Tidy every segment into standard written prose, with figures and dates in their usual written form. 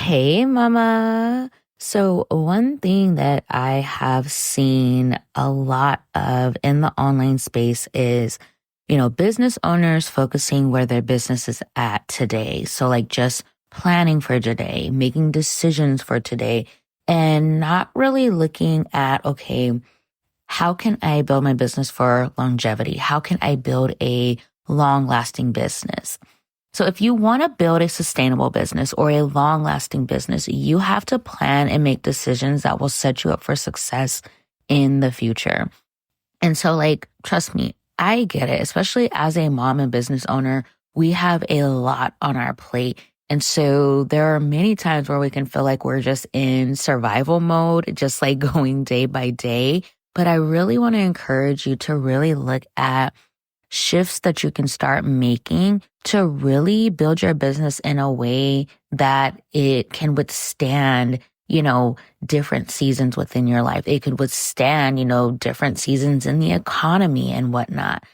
Hey, mama. So one thing that I have seen a lot of in the online space is, business owners focusing where their business is at today. So like just planning for today, making decisions for today, and not really looking at, okay, how can I build my business for longevity? How can I build a long lasting business? So if you want to build a sustainable business or a long lasting business, you have to plan and make decisions that will set you up for success in the future. And so trust me, I get it, especially as a mom and business owner, we have a lot on our plate. And so there are many times where we can feel like we're just in survival mode, just like going day by day. But I really want to encourage you to really look at shifts that you can start making to really build your business in a way that it can withstand, different seasons within your life. It could withstand, different seasons in the economy and whatnot.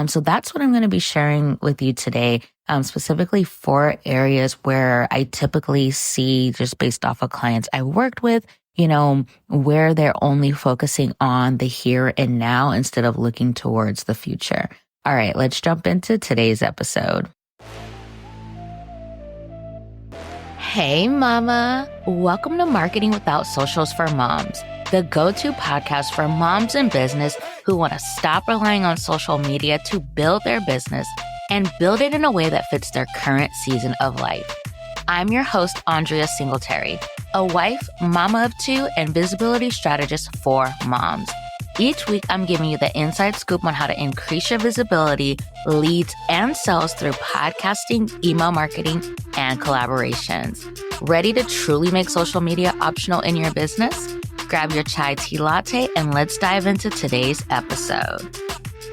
So that's what I'm going to be sharing with you today, specifically 4 areas where I typically see, just based off of clients I worked with, where they're only focusing on the here and now instead of looking towards the future. All right, let's jump into today's episode. Hey, mama. Welcome to Marketing Without Socials for Moms, the go-to podcast for moms in business who want to stop relying on social media to build their business and build it in a way that fits their current season of life. I'm your host, Andria Singletary, a wife, mama of 2, and visibility strategist for moms. Each week, I'm giving you the inside scoop on how to increase your visibility, leads, and sales through podcasting, email marketing, and collaborations. Ready to truly make social media optional in your business? Grab your chai tea latte and let's dive into today's episode.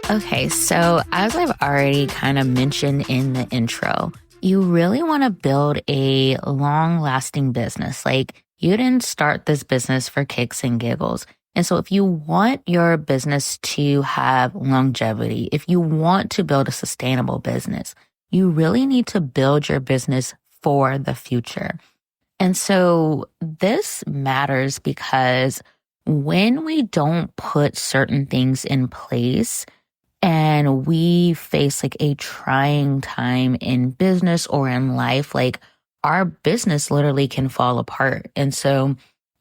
Okay, so as I've already kind of mentioned in the intro, you really want to build a long-lasting business. Like, you didn't start this business for kicks and giggles. And so if you want your business to have longevity, if you want to build a sustainable business, you really need to build your business for the future. And so this matters because when we don't put certain things in place and we face like a trying time in business or in life, like our business literally can fall apart. And so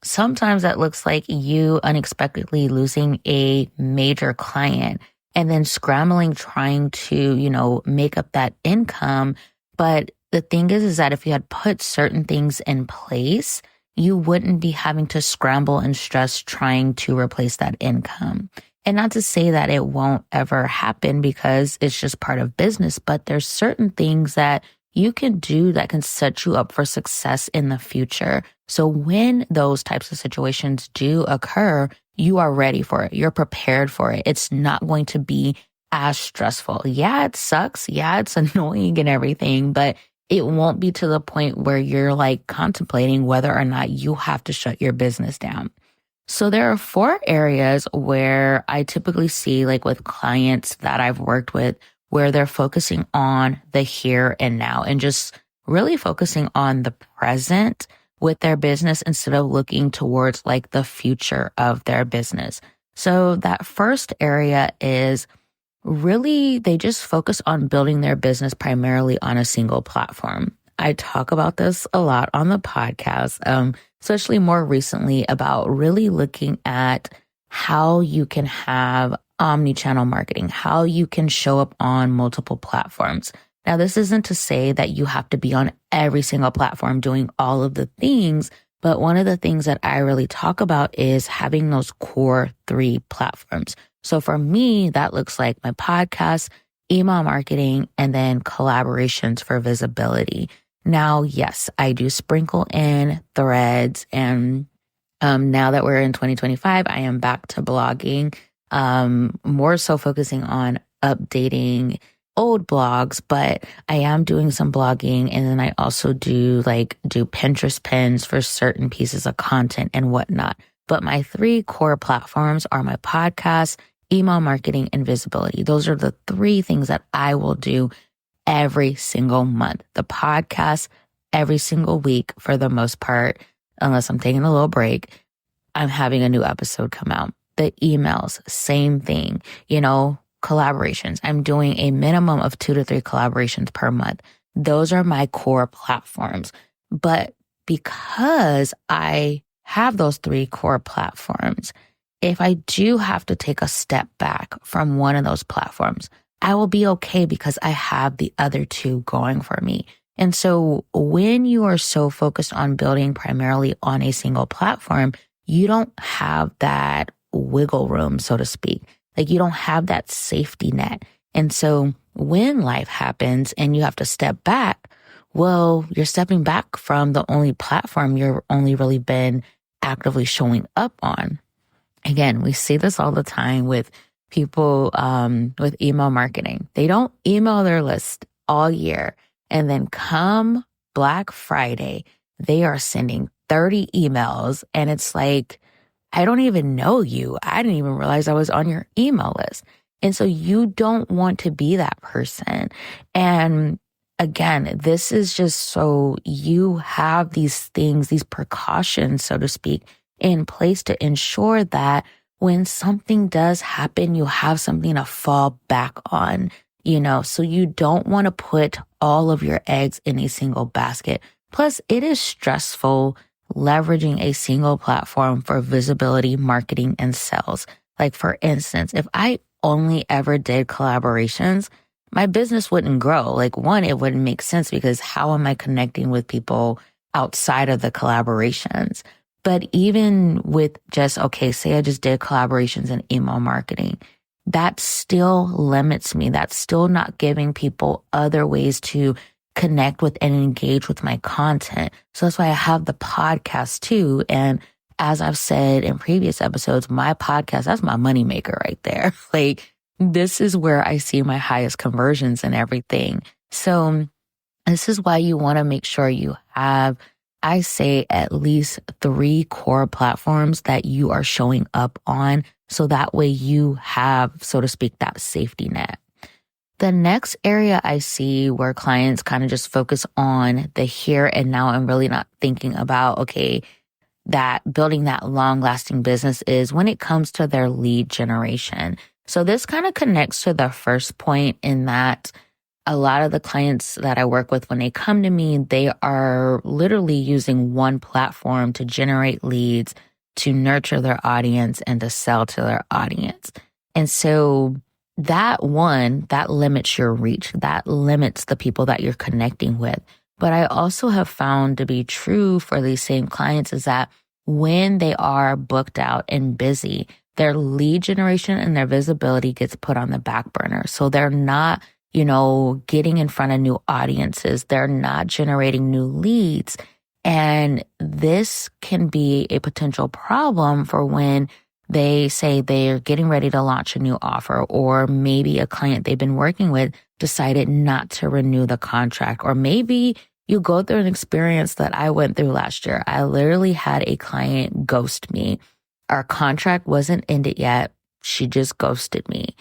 sometimes that looks like you unexpectedly losing a major client and then scrambling, trying to, make up that income. But the thing is that if you had put certain things in place, you wouldn't be having to scramble and stress trying to replace that income. And not to say that it won't ever happen because it's just part of business, but there's certain things that you can do that can set you up for success in the future. So when those types of situations do occur, you are ready for it. You're prepared for it. It's not going to be as stressful. Yeah, it sucks. Yeah, it's annoying and everything, but it won't be to the point where you're like contemplating whether or not you have to shut your business down. So there are 4 areas where I typically see, like with clients that I've worked with, where they're focusing on the here and now and just really focusing on the present with their business instead of looking towards like the future of their business. So that first area is really they just focus on building their business primarily on a single platform. I talk about this a lot on the podcast, especially more recently about really looking at how you can have omni-channel marketing, how you can show up on multiple platforms. Now, this isn't to say that you have to be on every single platform doing all of the things, but one of the things that I really talk about is having those core 3 platforms. So for me, that looks like my podcast, email marketing, and then collaborations for visibility. Now, yes, I do sprinkle in threads, and now that we're in 2025, I am back to blogging. More so focusing on updating old blogs, but I am doing some blogging. And then I also do Pinterest pins for certain pieces of content and whatnot. But my 3 core platforms are my podcast, email marketing, and visibility. Those are the 3 things that I will do every single month. The podcast, every single week for the most part, unless I'm taking a little break, I'm having a new episode come out. The emails, same thing, collaborations. I'm doing a minimum of 2 to 3 collaborations per month. Those are my core platforms. But because I have those 3 core platforms, if I do have to take a step back from one of those platforms, I will be okay because I have the other 2 going for me. And so when you are so focused on building primarily on a single platform, you don't have that wiggle room, so to speak. Like you don't have that safety net. And so when life happens and you have to step back, well, you're stepping back from the only platform you've only really been actively showing up on. Again, we see this all the time with people with email marketing. They don't email their list all year. And then come Black Friday, they are sending 30 emails. And it's like, I don't even know you. I didn't even realize I was on your email list. And so you don't want to be that person. And again, this is just so you have these things, these precautions, so to speak, in place to ensure that when something does happen, you have something to fall back on, so you don't want to put all of your eggs in a single basket. Plus, it is stressful leveraging a single platform for visibility, marketing, and sales. Like, for instance, if I only ever did collaborations, my business wouldn't grow. Like, one, it wouldn't make sense because how am I connecting with people outside of the collaborations? But even with just, say I just did collaborations in email marketing, that still limits me. That's still not giving people other ways to connect with and engage with my content. So that's why I have the podcast too. And as I've said in previous episodes, my podcast, that's my moneymaker right there. Like, this is where I see my highest conversions and everything. So this is why you want to make sure you have, I say, at least 3 core platforms that you are showing up on. So that way you have, so to speak, that safety net. The next area I see where clients kind of just focus on the here and now and really not thinking about, that building that long lasting business is when it comes to their lead generation. So this kind of connects to the first point in that a lot of the clients that I work with, when they come to me, they are literally using one platform to generate leads, to nurture their audience, and to sell to their audience. And so that limits your reach. That limits the people that you're connecting with. But I also have found to be true for these same clients is that when they are booked out and busy, their lead generation and their visibility gets put on the back burner. So they're not, getting in front of new audiences. They're not generating new leads. And this can be a potential problem for when they say they're getting ready to launch a new offer, or maybe a client they've been working with decided not to renew the contract, or maybe you go through an experience that I went through last year. I literally had a client ghost me. Our contract wasn't ended yet. She just ghosted me.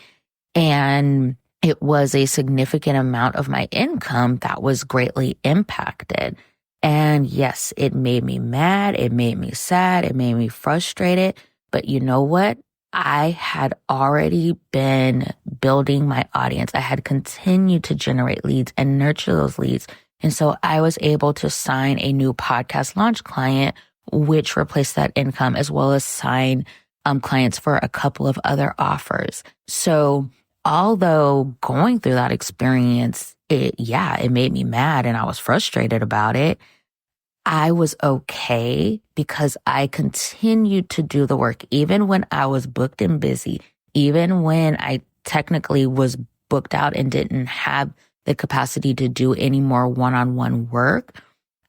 And it was a significant amount of my income that was greatly impacted. And yes, it made me mad. It made me sad. It made me frustrated. But you know what? I had already been building my audience. I had continued to generate leads and nurture those leads. And so I was able to sign a new podcast launch client, which replaced that income, as well as sign clients for a couple of other offers. So although going through that experience, it made me mad and I was frustrated about it, I was okay because I continued to do the work even when I was booked and busy, even when I technically was booked out and didn't have the capacity to do any more one-on-one work.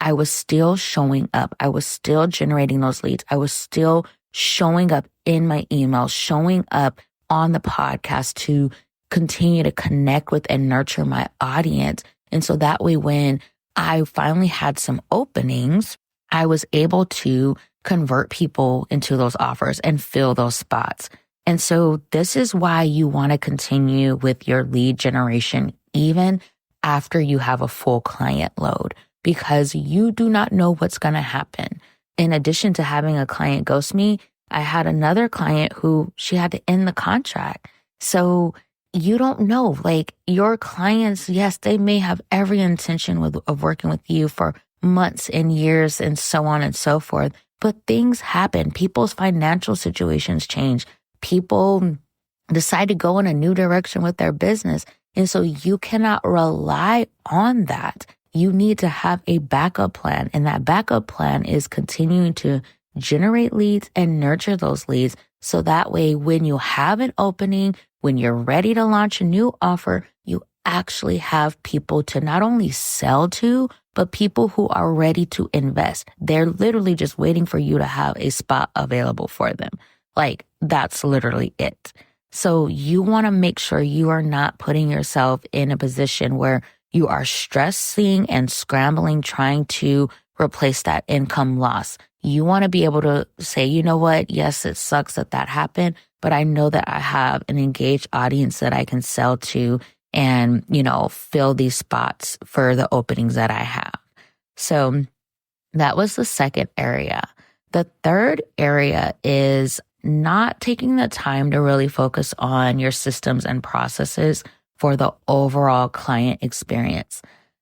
I was still showing up. I was still generating those leads. I was still showing up in my emails, showing up on the podcast to continue to connect with and nurture my audience. And so that way, when I finally had some openings, I was able to convert people into those offers and fill those spots. And so this is why you want to continue with your lead generation even after you have a full client load, because you do not know what's going to happen. In addition to having a client ghost me, I had another client who she had to end the contract. So you don't know, like your clients, yes, they may have every intention of working with you for months and years and so on and so forth. But things happen. People's financial situations change. People decide to go in a new direction with their business. And so you cannot rely on that. You need to have a backup plan. And that backup plan is continuing to generate leads and nurture those leads. So that way, when you have an opening, when you're ready to launch a new offer, you actually have people to not only sell to, but people who are ready to invest. They're literally just waiting for you to have a spot available for them. Like, that's literally it. So you want to make sure you are not putting yourself in a position where you are stressing and scrambling, trying to replace that income loss. You want to be able to say, you know what? Yes, it sucks that happened, but I know that I have an engaged audience that I can sell to and, fill these spots for the openings that I have. So that was the second area. The third area is not taking the time to really focus on your systems and processes for the overall client experience.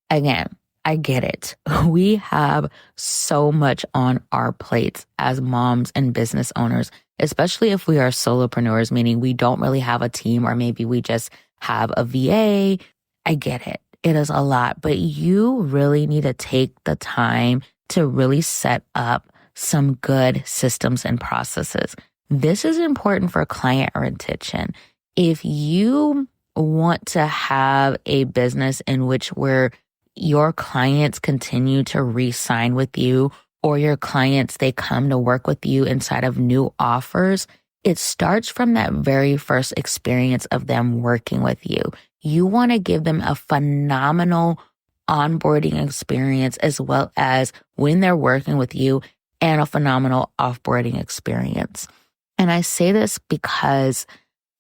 Again, I get it. We have so much on our plates as moms and business owners, especially if we are solopreneurs, meaning we don't really have a team or maybe we just have a VA. I get it. It is a lot, but you really need to take the time to really set up some good systems and processes. This is important for client retention. If you want to have a business in which where your clients continue to re-sign with you, or your clients, they come to work with you inside of new offers, it starts from that very first experience of them working with you. You want to give them a phenomenal onboarding experience as well as when they're working with you and a phenomenal offboarding experience. And I say this because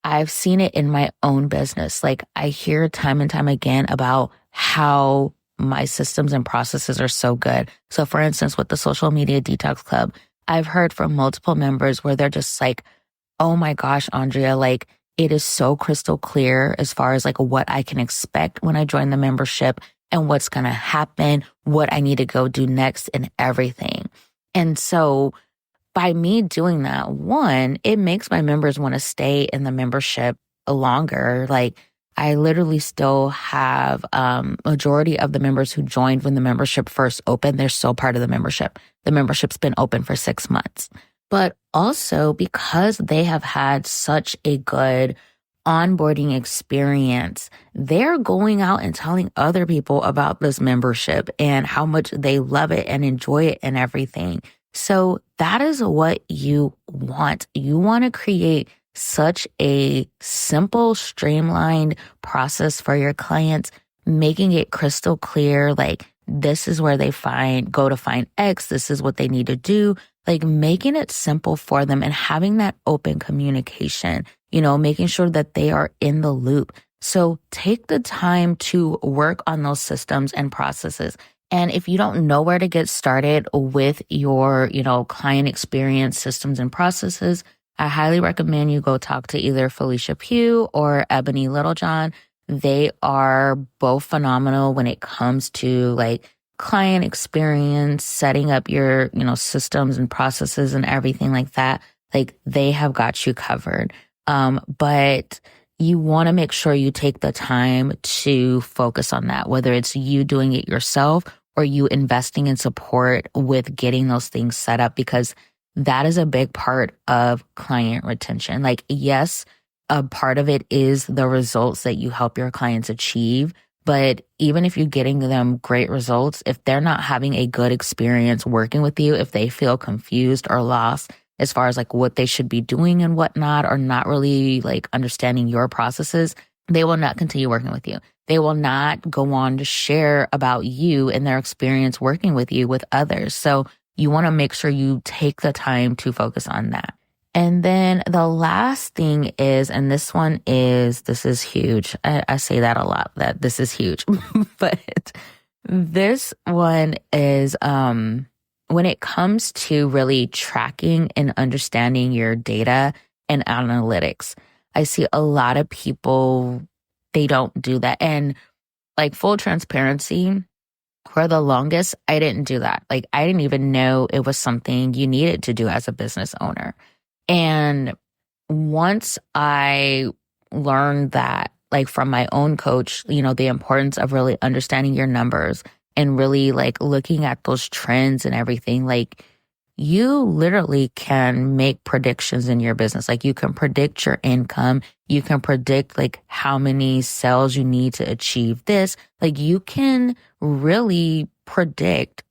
I've seen it in my own business. Like I hear time and time again about how my systems and processes are so good. So for instance, with the Social Media Detox Club, I've heard from multiple members where they're just like, oh my gosh, Andria, like it is so crystal clear as far as like what I can expect when I join the membership and what's going to happen, what I need to go do next and everything. And so by me doing that, one, it makes my members want to stay in the membership longer. Like I literally still have majority of the members who joined when the membership first opened. They're still part of the membership. The membership's been open for 6 months. But also because they have had such a good onboarding experience, they're going out and telling other people about this membership and how much they love it and enjoy it and everything. So that is what you want. You want to create such a simple, streamlined process for your clients, making it crystal clear, like this is where they go to find X, this is what they need to do, like making it simple for them and having that open communication, making sure that they are in the loop. So take the time to work on those systems and processes. And if you don't know where to get started with your, client experience systems and processes, I highly recommend you go talk to either Felicia Pugh or Ebony Littlejohn. They are both phenomenal when it comes to like client experience, setting up your, systems and processes and everything like that. Like they have got you covered. But you want to make sure you take the time to focus on that, whether it's you doing it yourself or you investing in support with getting those things set up, because that is a big part of client retention. Like, yes, a part of it is the results that you help your clients achieve. But even if you're getting them great results, if they're not having a good experience working with you, if they feel confused or lost as far as like what they should be doing and whatnot, or not really like understanding your processes, they will not continue working with you. They will not go on to share about you and their experience working with you with others. So you want to make sure you take the time to focus on that. And then the last thing is, and this is huge. I say that a lot, that this is huge, but This one is when it comes to really tracking and understanding your data and analytics. I see a lot of people, they don't do that. And like full transparency, for the longest, I didn't do that. Like I didn't even know it was something you needed to do as a business owner. And once I learned that, like from my own coach, the importance of really understanding your numbers and really like looking at those trends and everything, like you literally can make predictions in your business. Like you can predict your income. You can predict like how many sales you need to achieve this. Like you can really predict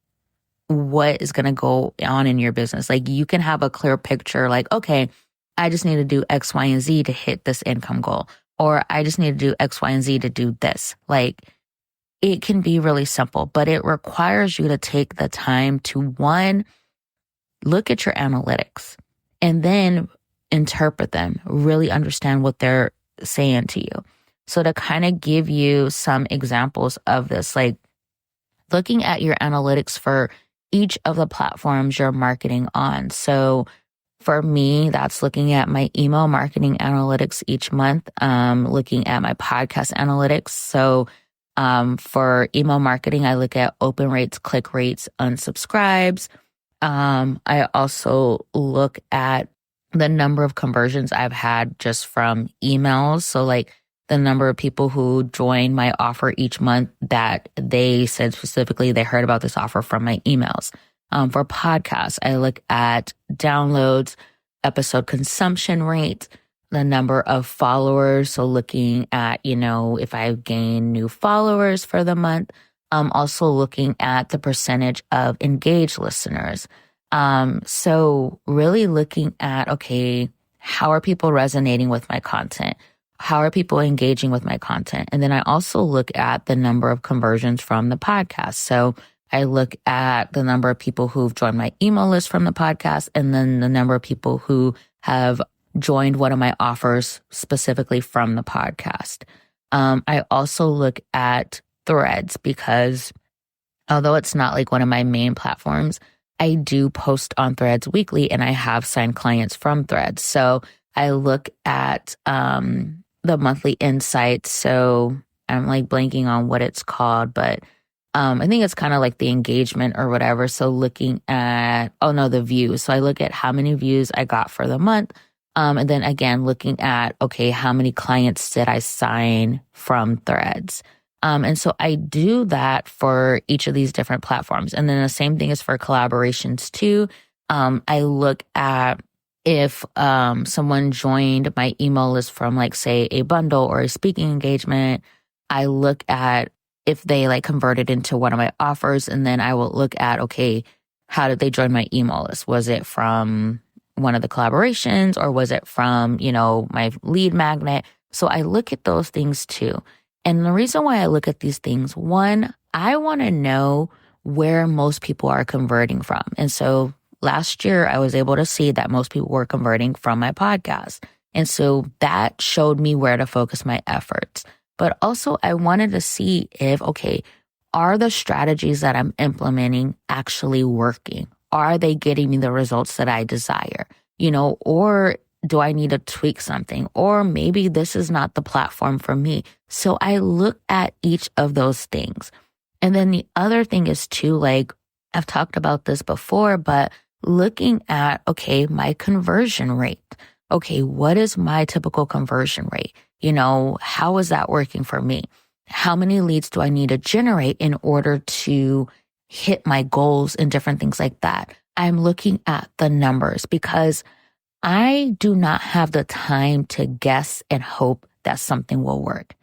what is going to go on in your business. Like you can have a clear picture like, okay, I just need to do X, Y, and Z to hit this income goal. Or I just need to do X, Y, and Z to do this. Like it can be really simple, but it requires you to take the time to one, look at your analytics and then interpret them, really understand what they're saying to you. So to kind of give you some examples of this, like looking at your analytics for each of the platforms you're marketing on. So for me, that's looking at my email marketing analytics each month, looking at my podcast analytics. So for email marketing, I look at open rates, click rates, unsubscribes. I also look at the number of conversions I've had just from emails. So like the number of people who join my offer each month that they said specifically they heard about this offer from my emails. For podcasts, I look at downloads, episode consumption rate, the number of followers. So looking at, if I've gained new followers for the month. Also looking at the percentage of engaged listeners. So really looking at, okay, how are people resonating with my content? How are people engaging with my content? And then I also look at the number of conversions from the podcast. So I look at the number of people who've joined my email list from the podcast, and then the number of people who have joined one of my offers specifically from the podcast. I also look at Threads because although it's not like one of my main platforms, I do post on Threads weekly and I have signed clients from Threads. So I look at the monthly insights. So I'm like blanking on what it's called, but I think it's kind of like the engagement or whatever. So looking at, the views. So I look at how many views I got for the month. And then again, looking at, okay, how many clients did I sign from Threads? And so I do that for each of these different platforms. And then the same thing is for collaborations too. I look at if someone joined my email list from like, say, a bundle or a speaking engagement. I look at if they like converted into one of my offers, and then I will look at, okay, how did they join my email list? Was it from one of the collaborations or was it from, my lead magnet? So I look at those things too. And the reason why I look at these things, one, I want to know where most people are converting from. And so last year I was able to see that most people were converting from my podcast. And so that showed me where to focus my efforts. But also I wanted to see if, okay, are the strategies that I'm implementing actually working? Are they getting me the results that I desire? Or do I need to tweak something? Or maybe this is not the platform for me. So I look at each of those things. And then the other thing is too, like I've talked about this before, but looking at, okay, my conversion rate. Okay, what is my typical conversion rate? How is that working for me? How many leads do I need to generate in order to hit my goals and different things like that? I'm looking at the numbers because I do not have the time to guess and hope that something will work.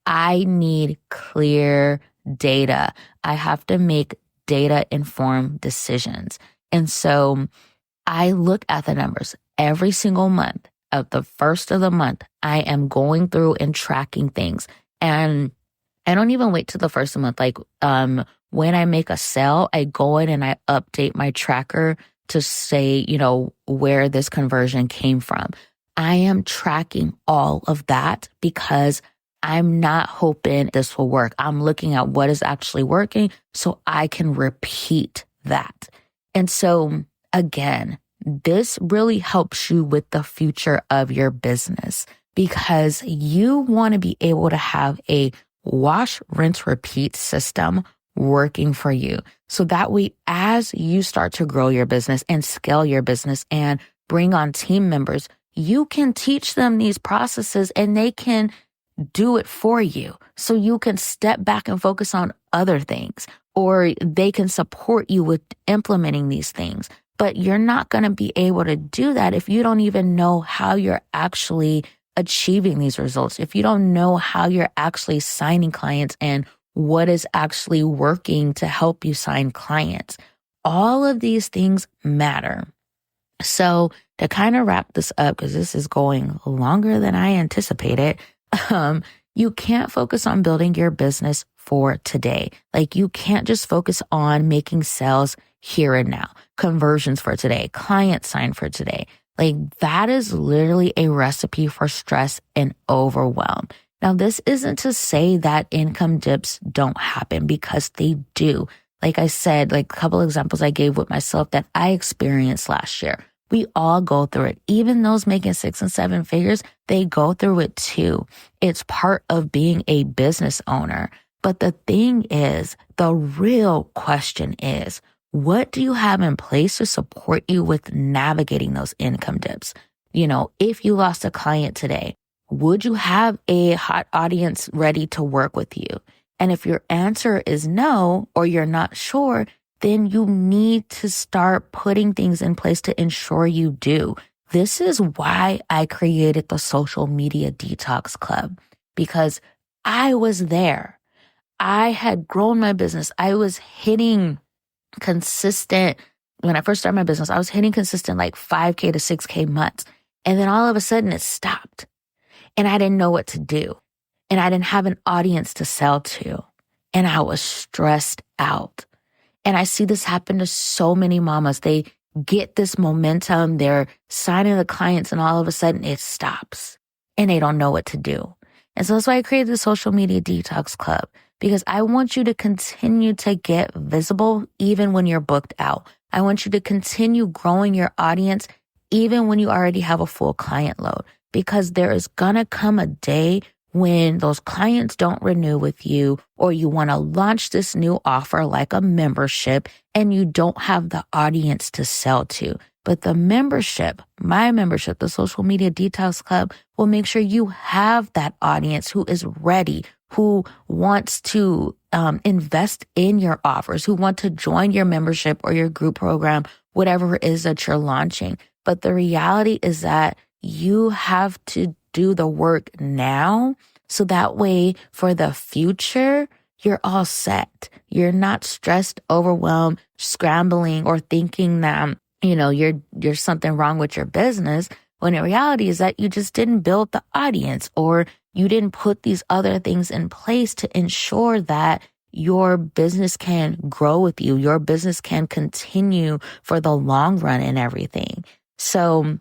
I need clear data. I have to make data-informed decisions. And so I look at the numbers every single month. Of the first of the month, I am going through and tracking things. And I don't even wait till the first of the month. Like when I make a sale, I go in and I update my tracker to say, where this conversion came from. I am tracking all of that because I'm not hoping this will work. I'm looking at what is actually working so I can repeat that. And so again, this really helps you with the future of your business because you want to be able to have a wash, rinse, repeat system working for you. So that way, as you start to grow your business and scale your business and bring on team members, you can teach them these processes and they can do it for you. So you can step back and focus on other things, or they can support you with implementing these things. But you're not going to be able to do that if you don't even know how you're actually achieving these results. If you don't know how you're actually signing clients and what is actually working to help you sign clients. All of these things matter. So to kind of wrap this up, because this is going longer than I anticipated, you can't focus on building your business for today. Like you can't just focus on making sales here and now, conversions for today, client sign for today. Like that is literally a recipe for stress and overwhelm. Now, this isn't to say that income dips don't happen because they do. Like I said, like a couple examples I gave with myself that I experienced last year. We all go through it. Even those making 6 and 7 figures, they go through it too. It's part of being a business owner. But the thing is, the real question is, what do you have in place to support you with navigating those income dips? You know, if you lost a client today, would you have a hot audience ready to work with you? And if your answer is no, or you're not sure, then you need to start putting things in place to ensure you do. This is why I created the Social Media Detox Club, because I was there. I had grown my business. I was hitting consistent, when I first started my business, I was hitting consistent like 5K to 6K months. And then all of a sudden it stopped. And I didn't know what to do. And I didn't have an audience to sell to. And I was stressed out. And I see this happen to so many mamas. They get this momentum. They're signing the clients and all of a sudden it stops and they don't know what to do. And so that's why I created the Social Media Detox Club, because I want you to continue to get visible even when you're booked out. I want you to continue growing your audience even when you already have a full client load, because there is gonna come a day when those clients don't renew with you, or you want to launch this new offer like a membership and you don't have the audience to sell to. But the membership, my membership, the Social Media Detox Club, will make sure you have that audience who is ready, who wants to invest in your offers, who want to join your membership or your group program, whatever it is that you're launching. But the reality is that you have to do the work now, so that way for the future, you're all set. You're not stressed, overwhelmed, scrambling, or thinking that, you know, you're something wrong with your business, when in reality is that you just didn't build the audience, or you didn't put these other things in place to ensure that your business can grow with you, your business can continue for the long run and everything. So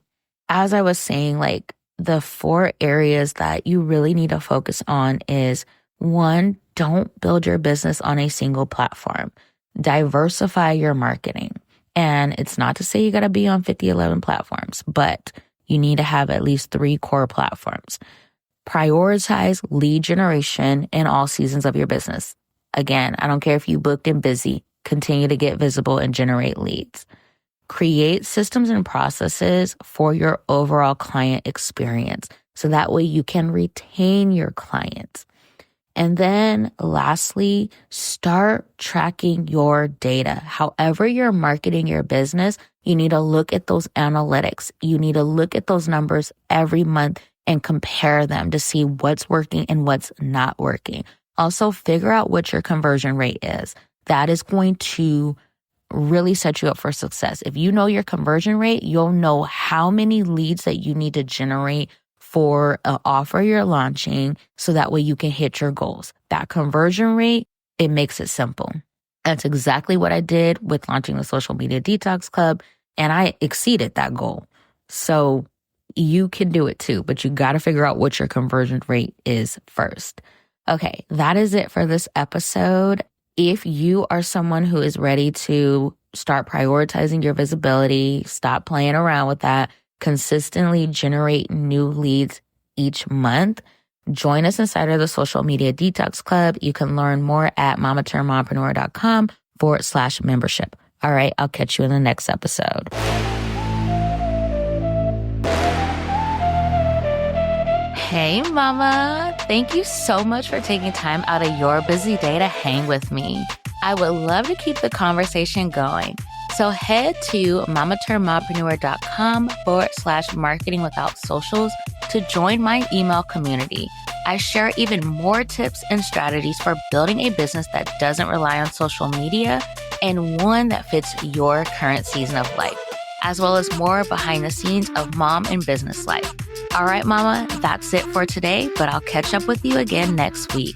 as I was saying, like, the 4 areas that you really need to focus on is 1, don't build your business on a single platform. Diversify your marketing. And it's not to say you got to be on 11 platforms, but you need to have at least 3 core platforms. Prioritize lead generation in all seasons of your business. Again, I don't care if you booked and busy, continue to get visible and generate leads. Create systems and processes for your overall client experience, so that way you can retain your clients. And then lastly, start tracking your data. However you're marketing your business, you need to look at those analytics. You need to look at those numbers every month and compare them to see what's working and what's not working. Also, figure out what your conversion rate is. That is going to really set you up for success. If you know your conversion rate, you'll know how many leads that you need to generate for an offer you're launching, so that way you can hit your goals. That conversion rate, it makes it simple. That's exactly what I did with launching the Social Media Detox Club, and I exceeded that goal. So You can do it too, but you got to figure out what your conversion rate is first. Okay, that is it for this episode. If you are someone who is ready to start prioritizing your visibility, stop playing around with that, consistently generate new leads each month, join us inside of the Social Media Detox Club. You can learn more at mamaturnedmompreneur.com/membership. All right, I'll catch you in the next episode. Hey, mama. Thank you so much for taking time out of your busy day to hang with me. I would love to keep the conversation going. So head to mamaturnedmompreneur.com/marketing without socials to join my email community. I share even more tips and strategies for building a business that doesn't rely on social media and one that fits your current season of life, as well as more behind the scenes of mom and business life. All right, mama, that's it for today, but I'll catch up with you again next week.